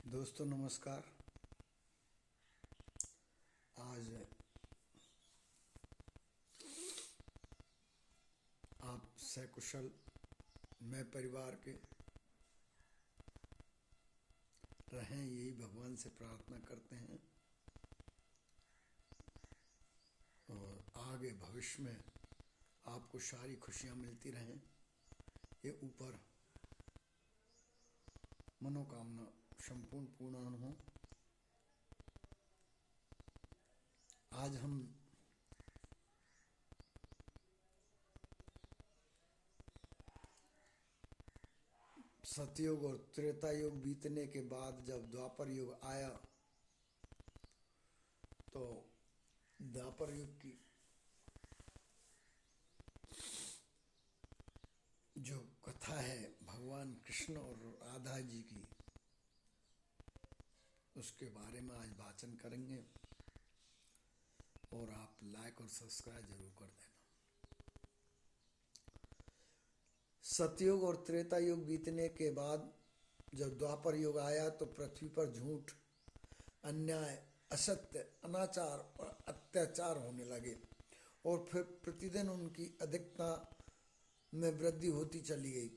दोस्तों नमस्कार। आज आप सकुशल मैं परिवार के रहें, यही भगवान से प्रार्थना करते हैं और आगे भविष्य में आपको सारी खुशियां मिलती रहें, ये ऊपर मनोकामना संपूर्ण पूर्ण हो। आज हम सतयुग और त्रेता युग बीतने के बाद जब द्वापर युग आया तो द्वापर युग की जो कथा है भगवान कृष्ण और राधा जी की, उसके बारे में आज वाचन करेंगे और आप लाइक और सब्सक्राइब जरूर कर देना। सतयुग और त्रेता युग बीतने के बाद जब द्वापर युग आया तो पृथ्वी पर झूठ, अन्याय, असत्य, अनाचार और अत्याचार होने लगे और फिर प्रतिदिन उनकी अधिकता में वृद्धि होती चली गई।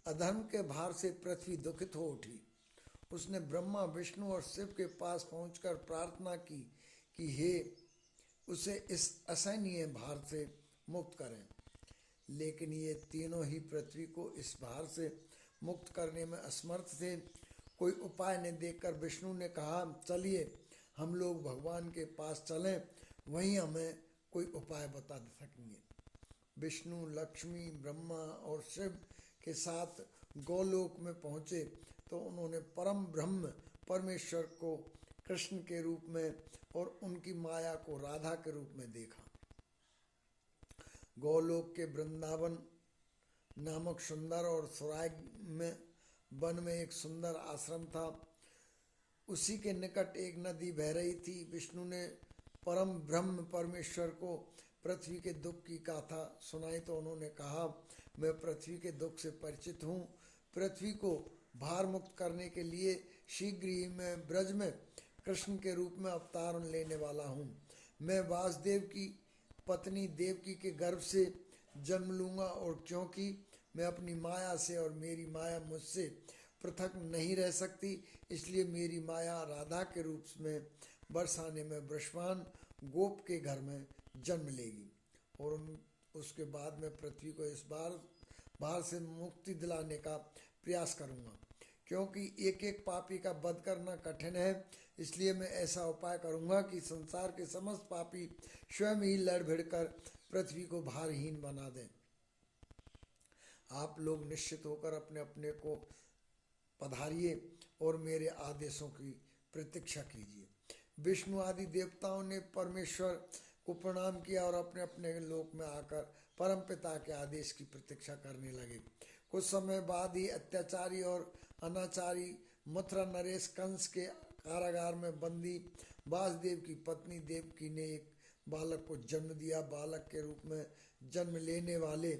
अधर्म के भार से पृथ्वी दुखित हो उठी। उसने ब्रह्मा, विष्णु और शिव के पास पहुंचकर प्रार्थना की कि हे उसे इस असहनीय भार से मुक्त करें, लेकिन ये तीनों ही पृथ्वी को इस भार से मुक्त करने में असमर्थ थे। कोई उपाय न देखकर विष्णु ने कहा, चलिए हम लोग भगवान के पास चलें, वहीं हमें कोई उपाय बता सकेंगे। विष्णु, लक्ष्मी, ब्रह्मा और शिव के साथ गोलोक में पहुँचे तो उन्होंने परम ब्रह्म परमेश्वर को कृष्ण के रूप में और उनकी माया को राधा के रूप में देखा। गोलोक के वृंदावन नामक सुंदर और सुराय में वन में एक सुंदर आश्रम था। उसी के निकट एक नदी बह रही थी। विष्णु ने परम ब्रह्म परमेश्वर को पृथ्वी के दुख की गाथा सुनाई तो उन्होंने कहा, मैं पृथ्वी के दुख से परिचित हूँ। पृथ्वी को भार मुक्त करने के लिए शीघ्र ही मैं ब्रज में कृष्ण के रूप में अवतार लेने वाला हूँ। मैं वासुदेव की पत्नी देवकी के गर्भ से जन्म लूँगा और क्योंकि मैं अपनी माया से और मेरी माया मुझसे पृथक नहीं रह सकती, इसलिए मेरी माया राधा के रूप में बरसाने में वृषभान गोप के घर में जन्म लेगी और उसके बाद मैं पृथ्वी को इस भार से मुक्ति दिलाने का प्रयास करूँगा। क्योंकि एक एक पापी का वध करना कठिन है, इसलिए मैं ऐसा उपाय करूँगा कि संसार के समस्त पापी स्वयं ही लड़ भिड़ कर पृथ्वी को भारहीन बना दें। आप लोग निश्चित होकर अपने अपने को पधारिए और मेरे आदेशों की प्रतीक्षा कीजिए। विष्णु आदि देवताओं ने परमेश्वर को प्रणाम किया और अपने अपने लोक में आकर परमपिता के आदेश की प्रतीक्षा करने लगे। कुछ समय बाद ही अत्याचारी और अनाचारी मथुरा नरेश कंस के कारागार में बंदी वासुदेव की पत्नी देवकी ने एक बालक को जन्म दिया। बालक के रूप में जन्म लेने वाले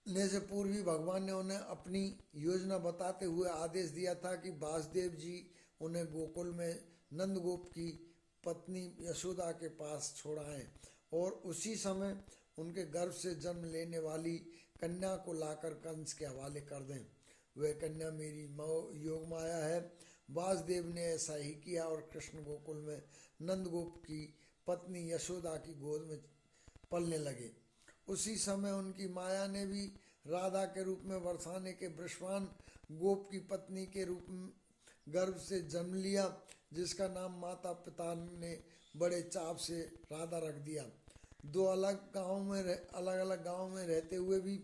ने से पूर्व ही भगवान ने उन्हें अपनी योजना बताते हुए आदेश दिया था कि वासुदेव जी उन्हें गोकुल में नंदगोप की पत्नी यशोदा के पास छोड़ाएं और उसी समय उनके गर्भ से जन्म लेने वाली कन्या को लाकर कंस के हवाले कर दें। वह कन्या मेरी योग माया है। वासुदेव ने ऐसा ही किया और कृष्ण गोकुल में नंदगोप की पत्नी यशोदा की गोद में पलने लगे। उसी समय उनकी माया ने भी राधा के रूप में बरसाने के वृषभान गोप की पत्नी के रूप में गर्भ से जन्म लिया, जिसका नाम माता पिता ने बड़े चाव से राधा रख दिया। दो अलग अलग गांव में रहते हुए भी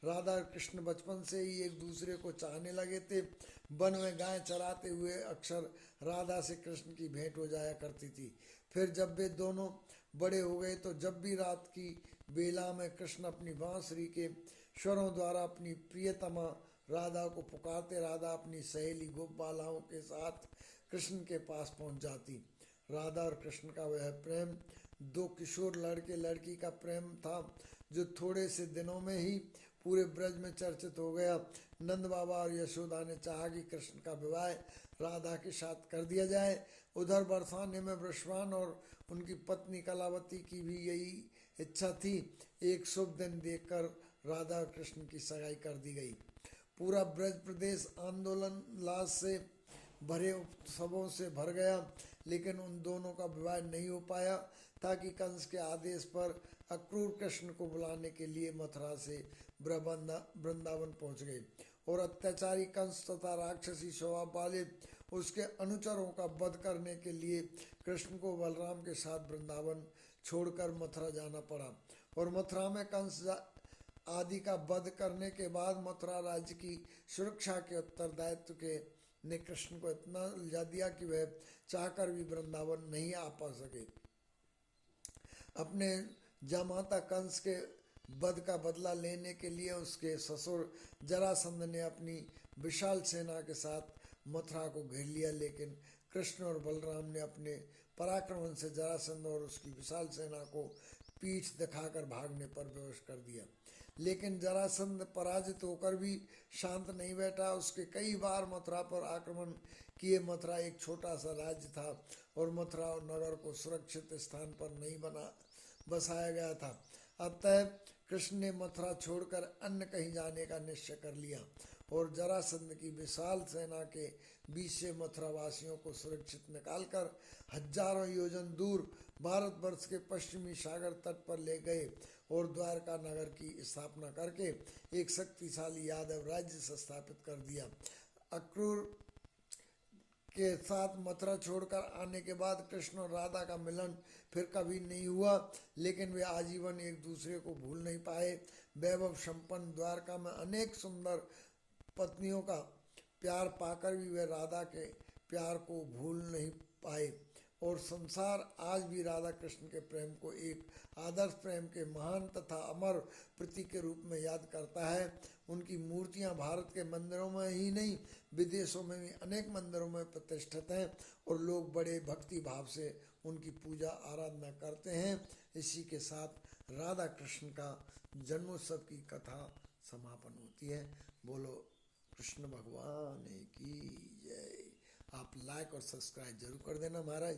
राधा और कृष्ण बचपन से ही एक दूसरे को चाहने लगे थे। वन में गाय चराते हुए अक्सर राधा से कृष्ण की भेंट हो जाया करती थी। फिर जब वे दोनों बड़े हो गए तो जब भी रात की बेला में कृष्ण अपनी बांसुरी के स्वरों द्वारा अपनी प्रियतमा राधा को पुकारते, राधा अपनी सहेली गोपबालाओं के साथ कृष्ण के पास पहुंच जाती। राधा और कृष्ण का वह प्रेम दो किशोर लड़के लड़की का प्रेम था, जो थोड़े से दिनों में ही पूरे ब्रज में चर्चित हो गया। नंद बाबा और यशोदा ने चाहा कि कृष्ण का विवाह राधा के साथ कर दिया जाए। उधर बरसाने में वृषभान और उनकी पत्नी कलावती की भी यही इच्छा थी। एक शुभ दिन देखकर राधा और कृष्ण की सगाई कर दी गई। पूरा ब्रज प्रदेश आंदोलन लाश से भरे उत्सवों से भर गया, लेकिन उन दोनों का विवाह नहीं हो पाया, ताकि कंस के आदेश पर अक्रूर कृष्ण को बुलाने के लिए मथुरा से वृंदावन पहुंच गए और अत्याचारी कंस तथा राक्षसी स्वभाव वाले उसके अनुचरों का वध करने के लिए कृष्ण को बलराम के साथ वृंदावन छोड़कर मथुरा जाना पड़ा। और मथुरा में कंस आदि का वध करने के बाद मथुरा राज्य की सुरक्षा के उत्तरदायित्व के ने कृष्ण को इतना उलझा दिया कि वह चाहकर भी वृंदावन नहीं आ पा सके। अपने जामाता कंस के वध का बदला लेने के लिए उसके ससुर जरासंध ने अपनी विशाल सेना के साथ मथुरा को घेर लिया, लेकिन कृष्ण और बलराम ने अपने पराक्रम से जरासंध और उसकी विशाल सेना को पीठ दिखाकर भागने पर विवश कर दिया। लेकिन जरासंध पराजित होकर भी शांत नहीं बैठा। उसके कई बार मथुरा पर आक्रमण किए। मथुरा एक छोटा सा राज्य था और मथुरा नगर को सुरक्षित स्थान पर नहीं बसाया गया था। अतः कृष्ण ने मथुरा छोड़कर अन्य कहीं जाने का निश्चय कर लिया और जरासंध की विशाल सेना के बीच से मथुरा वासियों को सुरक्षित निकालकर हजारों योजन दूर भारतवर्ष के पश्चिमी सागर तट पर ले गए और द्वारका नगर की स्थापना करके एक शक्तिशाली यादव राज्य स्थापित कर दिया। अक्रूर के साथ मथुरा छोड़कर आने के बाद कृष्ण और राधा का मिलन फिर कभी नहीं हुआ, लेकिन वे आजीवन एक दूसरे को भूल नहीं पाए। वैभव संपन्न द्वारका में अनेक सुंदर पत्नियों का प्यार पाकर भी वे राधा के प्यार को भूल नहीं पाए और संसार आज भी राधा कृष्ण के प्रेम को एक आदर्श प्रेम के महान तथा अमर प्रतीक के रूप में याद करता है। उनकी मूर्तियां भारत के मंदिरों में ही नहीं, विदेशों में भी अनेक मंदिरों में प्रतिष्ठित हैं और लोग बड़े भक्ति भाव से उनकी पूजा आराधना करते हैं। इसी के साथ राधा कृष्ण का जन्मोत्सव की कथा समापन होती है। बोलो कृष्ण भगवान की जय। आप लाइक और सब्सक्राइब जरूर कर देना महाराज।